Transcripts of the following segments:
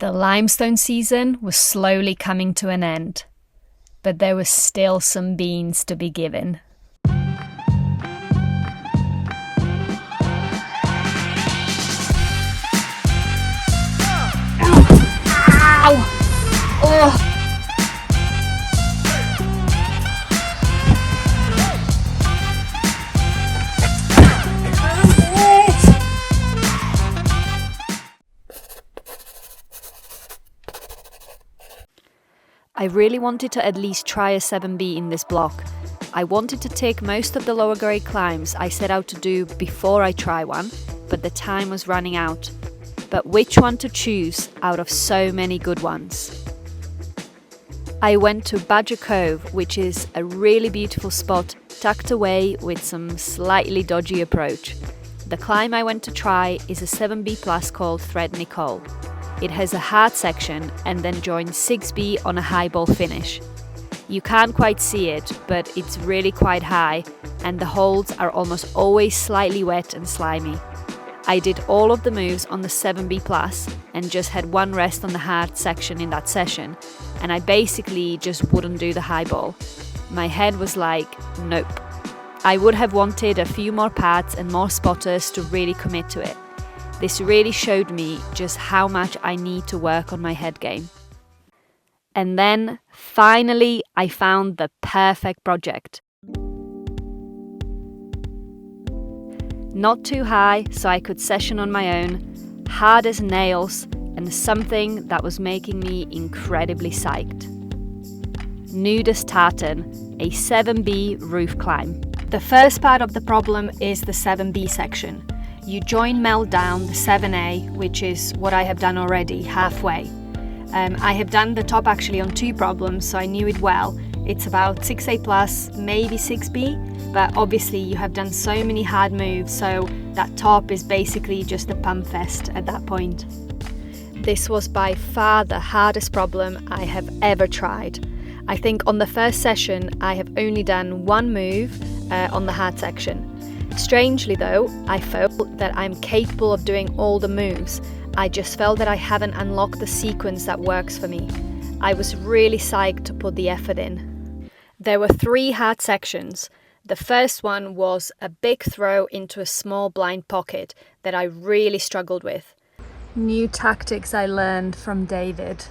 The limestone season was slowly coming to an end, but there was still some beans to be given. Ow! Oh! I really wanted to at least try a 7B in this block. I wanted to take most of the lower grade climbs I set out to do before I try one, but the time was running out. But which one to choose out of so many good ones? I went to Badger Cove, which is a really beautiful spot tucked away with some slightly dodgy approach. The climb I went to try is a 7B plus called Thread Nicole. It has a hard section and then joins 6B on a high ball finish. You can't quite see it, but it's really quite high and the holds are almost always slightly wet and slimy. I did all of the moves on the 7B plus and just had one rest on the hard section in that session, and I basically just wouldn't do the high ball. My head was like, nope. I would have wanted a few more pads and more spotters to really commit to it. This really showed me just how much I need to work on my head game. And then, finally, I found the perfect project. Not too high, so I could session on my own, hard as nails, and something that was making me incredibly psyched. Nudist Tartan, a 7B roof climb. The first part of the problem is the 7B section. You join meld down the 7A, which is what I have done already, halfway. I have done the top actually on 2 problems, so I knew it well. It's about 6A plus, maybe 6B, but obviously you have done so many hard moves, so that top is basically just a pump fest at that point. This was by far the hardest problem I have ever tried. I think on the first session I have only done one move on the hard section. Strangely though, I felt that I'm capable of doing all the moves. I just felt that I haven't unlocked the sequence that works for me. I was really psyched to put the effort in. There were 3 hard sections. The first one was a big throw into a small blind pocket that I really struggled with. New tactics I learned from David.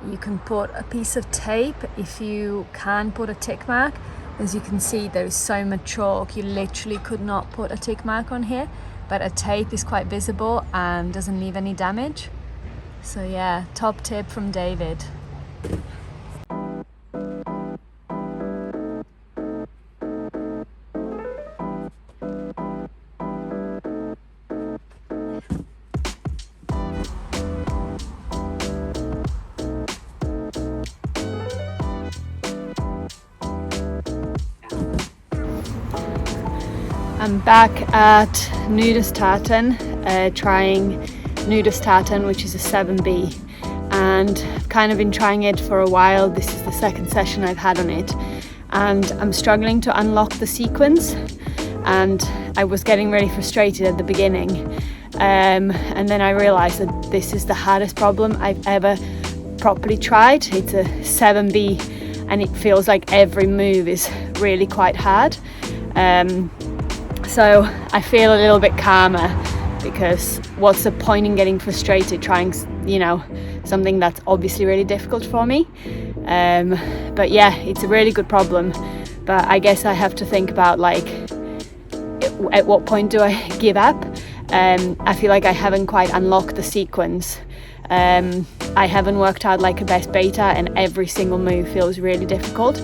You can put a piece of tape if you can put a tick mark. As you can see, there is so much chalk, you literally could not put a tick mark on here, but a tape is quite visible and doesn't leave any damage. So yeah, top tip from David. I'm back at Nudist Tartan, trying Nudist Tartan, which is a 7B, and I've kind of been trying it for a while. This is the second session I've had on it, and I'm struggling to unlock the sequence, and I was getting really frustrated at the beginning, and then I realised that this is the hardest problem I've ever properly tried. It's a 7B, and it feels like every move is really quite hard. So I feel a little bit calmer, because what's the point in getting frustrated trying, something that's obviously really difficult for me. But yeah, it's a really good problem, but I guess I have to think about at what point do I give up? I feel like I haven't quite unlocked the sequence. I haven't worked out a best beta, and every single move feels really difficult.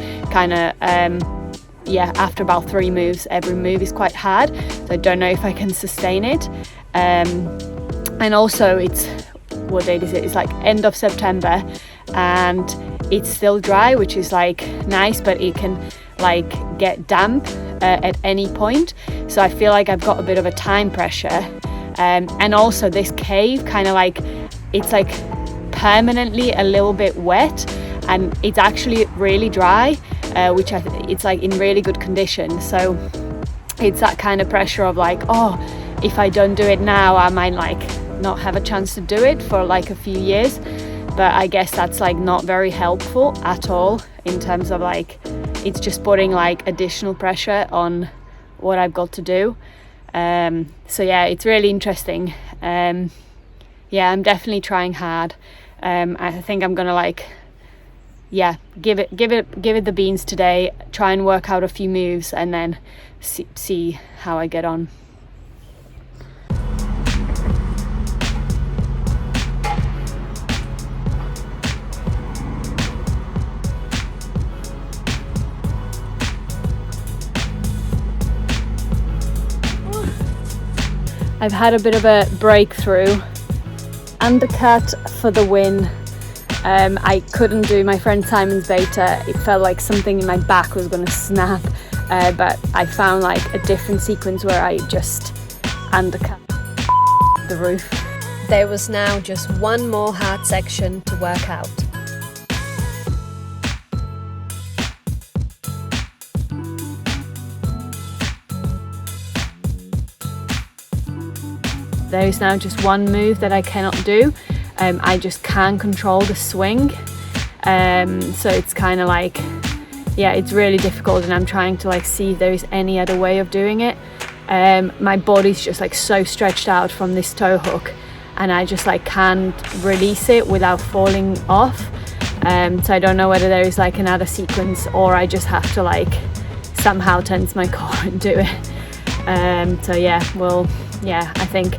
After about 3 moves, every move is quite hard, so I don't know if I can sustain it. And also it's, what date is it? It's end of September, and it's still dry, which is nice, but it can get damp at any point. So I feel like I've got a bit of a time pressure. And also this cave it's permanently a little bit wet, and it's actually really dry. Which it's in really good condition, so it's that kind of pressure of if I don't do it now, I might not have a chance to do it for like a few years. But I guess that's like not very helpful at all in terms of like, it's just putting like additional pressure on what I've got to do. So yeah, it's really interesting. Yeah, I'm definitely trying hard. I think I'm gonna like, yeah, give it the beans today, try and work out a few moves, and then see how I get on. I've had a bit of a breakthrough. Undercut for the win. I couldn't do my friend Simon's beta. It felt like something in my back was going to snap, but I found like a different sequence where I just undercut the roof. There was now just one more hard section to work out. There is now just one move that I cannot do. I just can't control the swing. So it's kind of like, yeah, it's really difficult, and I'm trying to like see if there is any other way of doing it. My body's just like so stretched out from this toe hook, and I just like can't release it without falling off. So I don't know whether there is like another sequence, or I just have to like somehow tense my core and do it. So yeah, well, yeah, I think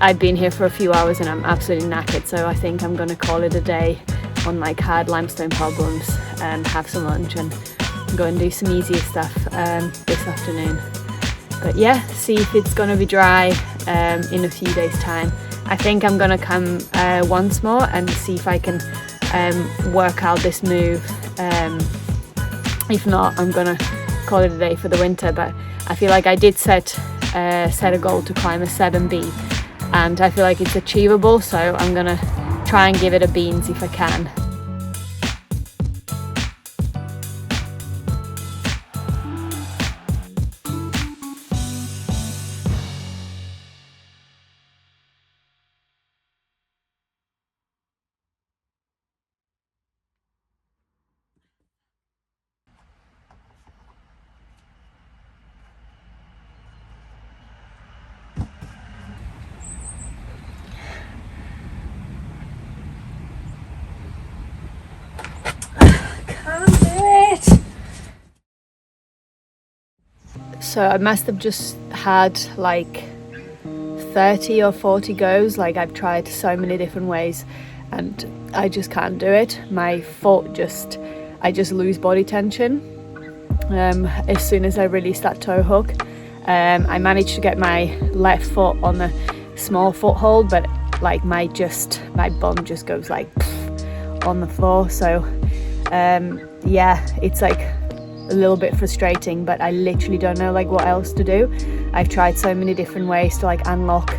I've been here for a few hours and I'm absolutely knackered, so I think I'm gonna call it a day on like hard limestone problems and have some lunch and go and do some easier stuff this afternoon. But yeah, see if it's gonna be dry in a few days' time. I think I'm gonna come once more and see if I can work out this move. If not, I'm gonna call it a day for the winter. But I feel like I did set a goal to climb a 7B, and I feel like it's achievable, so I'm gonna try and give it a beans if I can. So I must have just had like 30 or 40 goes. Like I've tried so many different ways and I just can't do it. My foot I just lose body tension as soon as I release that toe hook. I managed to get my left foot on the small foothold, but like my bum just goes like on the floor. So yeah, it's like a little bit frustrating, but I literally don't know like what else to do. I've tried so many different ways to like unlock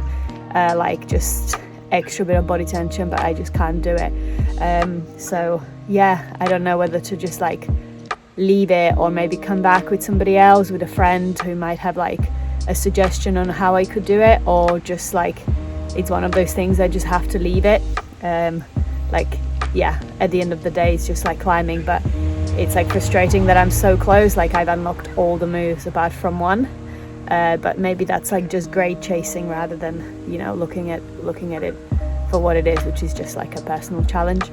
like just extra bit of body tension, but I just can't do it. So yeah, I don't know whether to just like leave it or maybe come back with somebody else, with a friend who might have like a suggestion on how I could do it, or just like it's one of those things I just have to leave it. Like yeah, at the end of the day it's just like climbing, but it's like frustrating that I'm so close. Like I've unlocked all the moves apart from one, but maybe that's like just grade chasing rather than, you know, looking at it for what it is, which is just like a personal challenge.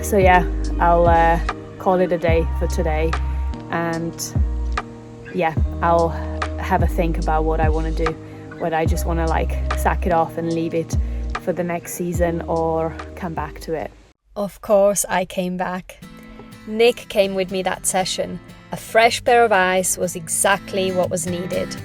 So yeah, I'll call it a day for today, and yeah, I'll have a think about what I want to do, whether I just want to like sack it off and leave it for the next season or come back to it. Of course I came back. Nick came with me that session. A fresh pair of eyes was exactly what was needed.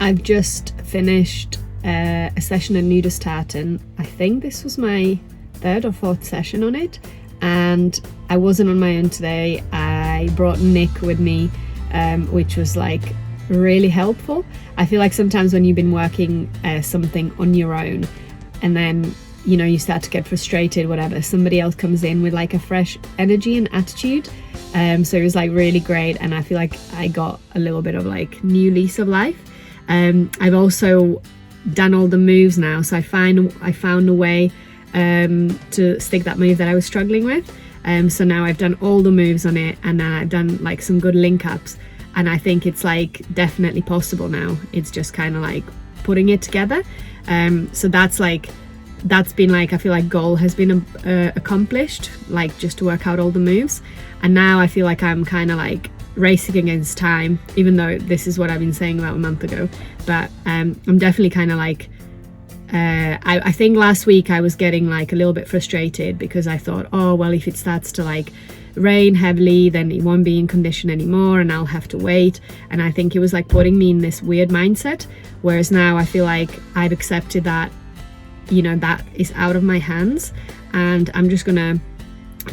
I've just finished a session on Nyttårsafton. I think this was my 3rd or 4th session on it, and I wasn't on my own today. I brought Nick with me, which was like really helpful. I feel like sometimes when you've been working something on your own and then you start to get frustrated, whatever, somebody else comes in with like a fresh energy and attitude. So it was like really great, and I feel like I got a little bit of like new lease of life. I've also done all the moves now, so I found a way to stick that move that I was struggling with. So now I've done all the moves on it, and then I've done like some good link ups, and I think it's like definitely possible now. It's just kind of like putting it together. So that's been like, I feel like goal has been accomplished, like just to work out all the moves. And now I feel like I'm kind of like racing against time, even though this is what I've been saying about a month ago. But I'm definitely kind of like, I think last week I was getting like a little bit frustrated because I thought, oh, well, if it starts to like rain heavily, then it won't be in condition anymore and I'll have to wait. And I think it was like putting me in this weird mindset. Whereas now I feel like I've accepted that, that is out of my hands, and I'm just gonna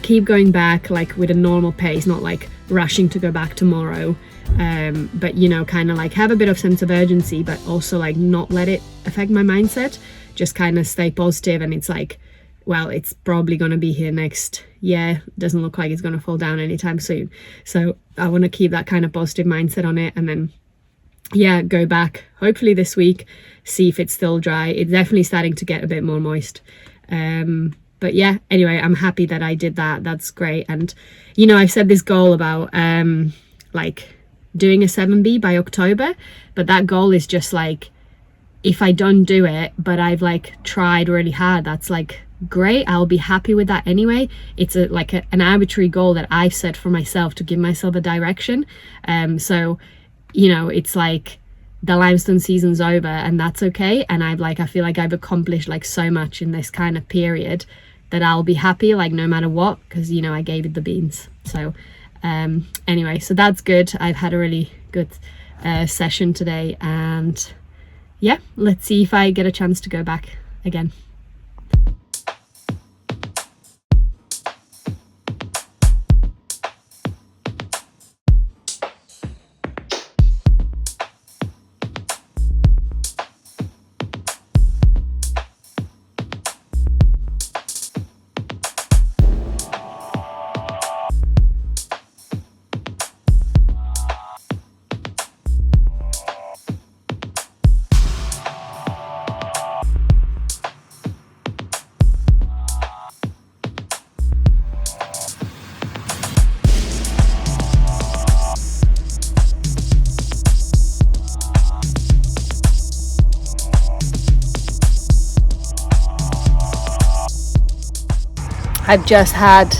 keep going back like with a normal pace, not like rushing to go back tomorrow, but kind of like have a bit of sense of urgency, but also like not let it affect my mindset, just kind of stay positive. And it's like, well, it's probably going to be here next year. Doesn't look like it's going to fall down anytime soon. So I want to keep that kind of positive mindset on it, and then go back hopefully this week, see if it's still dry. It's definitely starting to get a bit more moist. But yeah, anyway, I'm happy that I did that. That's great. And I've set this goal about like doing a 7B by October, but that goal is just like, if I don't do it but I've like tried really hard, that's like great. I'll be happy with that anyway. It's an arbitrary goal that I've set for myself to give myself a direction. So it's like the limestone season's over, and that's okay. And I feel like I've accomplished like so much in this kind of period that I'll be happy like no matter what, because I gave it the beans. So anyway, so that's good. I've had a really good session today, and yeah, let's see if I get a chance to go back again. I've just had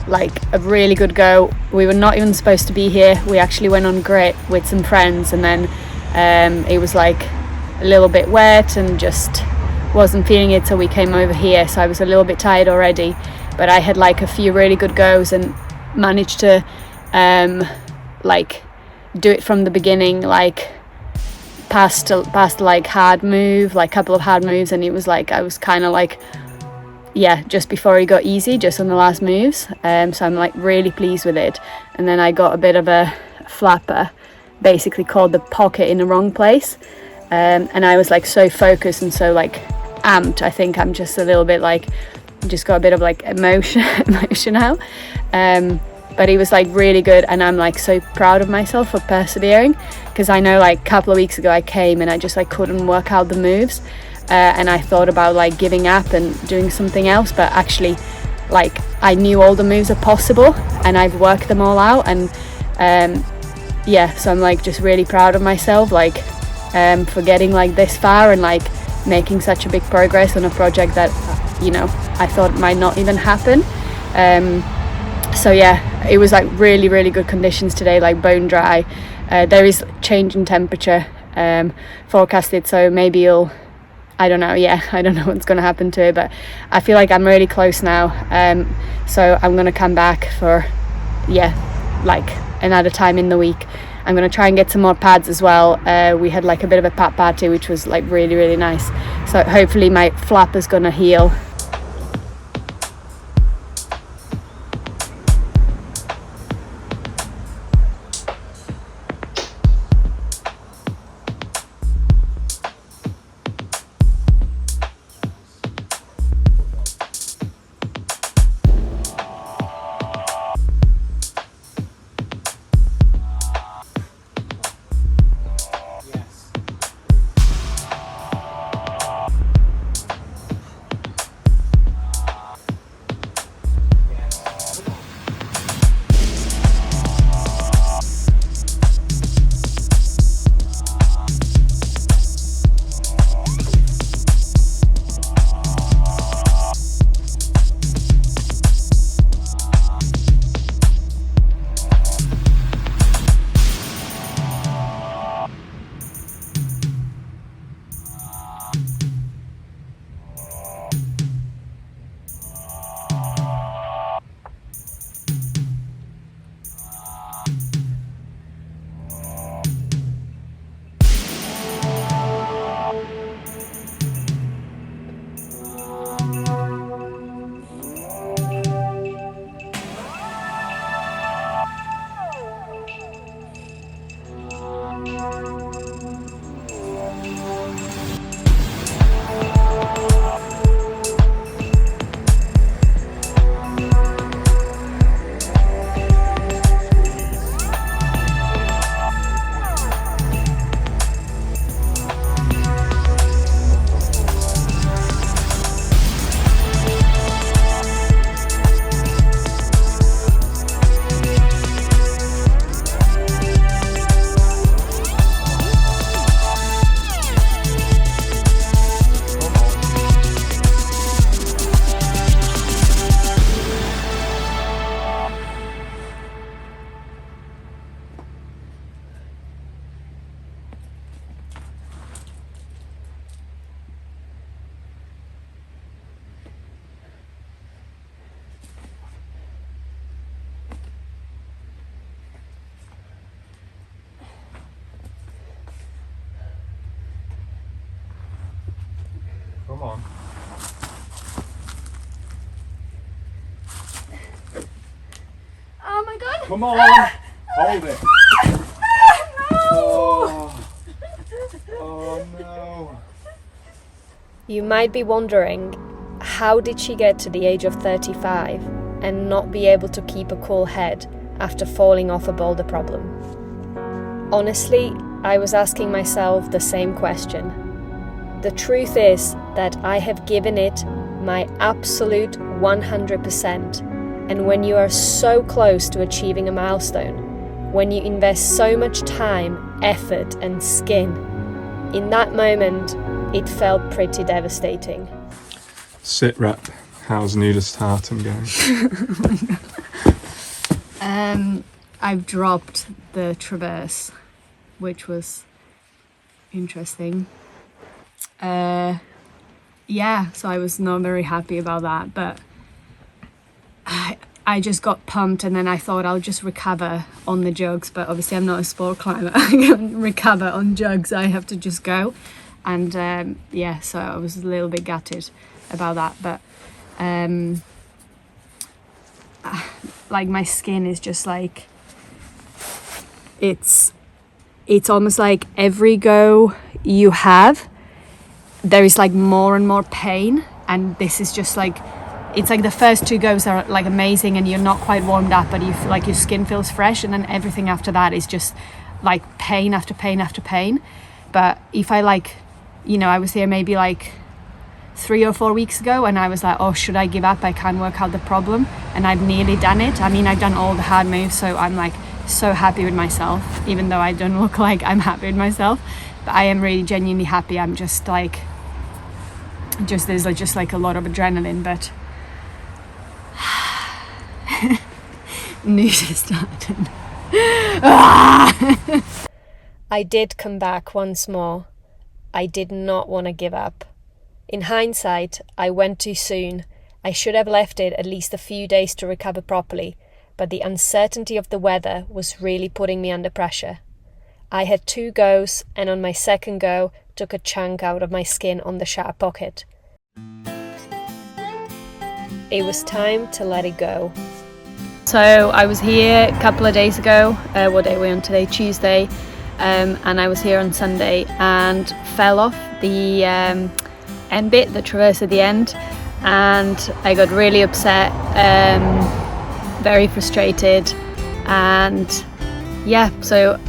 like a really good go. We were not even supposed to be here. We actually went on grit with some friends, and then it was like a little bit wet and just wasn't feeling it, so we came over here. So I was a little bit tired already, but I had like a few really good goes and managed to like do it from the beginning, like past like hard move, like couple of hard moves, and it was like I was kind of like just before it got easy, just on the last moves. So I'm like really pleased with it. And then I got a bit of a flapper, basically called the pocket in the wrong place, and I was like so focused and so like amped. I think I'm just a little bit like, just got a bit of like emotion now, but it was like really good, and I'm like so proud of myself for persevering, because I know like a couple of weeks ago I came and I just like couldn't work out the moves. And I thought about like giving up and doing something else, but actually like I knew all the moves are possible and I've worked them all out, and so I'm like just really proud of myself, like for getting like this far and like making such a big progress on a project that I thought might not even happen. So yeah, it was like really, really good conditions today, like bone dry. There is change in temperature forecasted, so maybe I don't know what's going to happen to it, but I feel like I'm really close now. So I'm going to come back for like another time in the week I'm going to try and get some more pads as well. We had like a bit of a pad party, which was like really, really nice. So hopefully my flap is going to heal. Come on. Oh my god! Come on! Hold it. Oh. Oh no. You might be wondering, how did she get to the age of 35 and not be able to keep a cool head after falling off a boulder problem? Honestly, I was asking myself the same question. The truth is that I have given it my absolute 100%, and when you are so close to achieving a milestone, when you invest so much time, effort and skin, in that moment it felt pretty devastating. Sit rep. How's nudist Tartan going? I've dropped the traverse, which was interesting. Yeah, so I was not very happy about that, but I just got pumped, and then I thought I'll just recover on the jugs, but obviously I'm not a sport climber. I can't recover on jugs. I have to just go, and yeah, so I was a little bit gutted about that, but like my skin is just like, it's almost like every go you have, there is like more and more pain, and this is just like, it's like the first two goes are like amazing and you're not quite warmed up, but you feel like your skin feels fresh, and then everything after that is just like pain after pain after pain. But if I like, you know, I was here maybe like 3 or 4 weeks ago and I was like, oh, should I give up? I can't work out the problem, and I've nearly done it. I mean, I've done all the hard moves, so I'm like so happy with myself, even though I don't look like I'm happy with myself, but I am really genuinely happy. I'm just like, there's like just like a lot of adrenaline, but nudist Tartan. I did come back once more. I did not want to give up. In hindsight, I went too soon. I should have left it at least a few days to recover properly, but the uncertainty of the weather was really putting me under pressure. I had 2 goes, and on my second go, took a chunk out of my skin on the sharp pocket. It was time to let it go. So I was here a couple of days ago, what day are we on today? Tuesday, and I was here on Sunday and fell off the end bit, the traverse at the end, and I got really upset, very frustrated, and yeah, so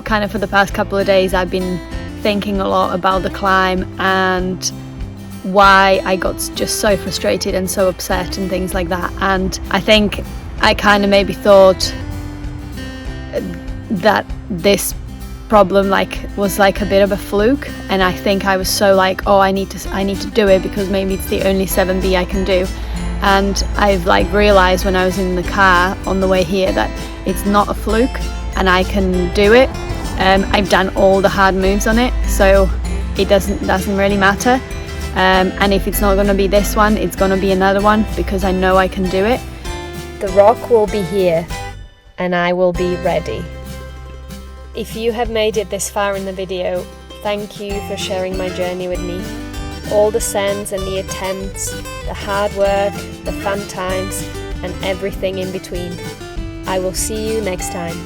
kind of for the past couple of days I've been thinking a lot about the climb and why I got just so frustrated and so upset and things like that. And I think I kind of maybe thought that this problem was a bit of a fluke, and I think I was so I need to do it because maybe it's the only 7B I can do. And I've realized when I was in the car on the way here that it's not a fluke and I can do it. I've done all the hard moves on it, so it doesn't really matter. And if it's not going to be this one, it's going to be another one because I know I can do it. The rock will be here and I will be ready. If you have made it this far in the video, thank you for sharing my journey with me. All the sends and the attempts, the hard work, the fun times, and everything in between. I will see you next time.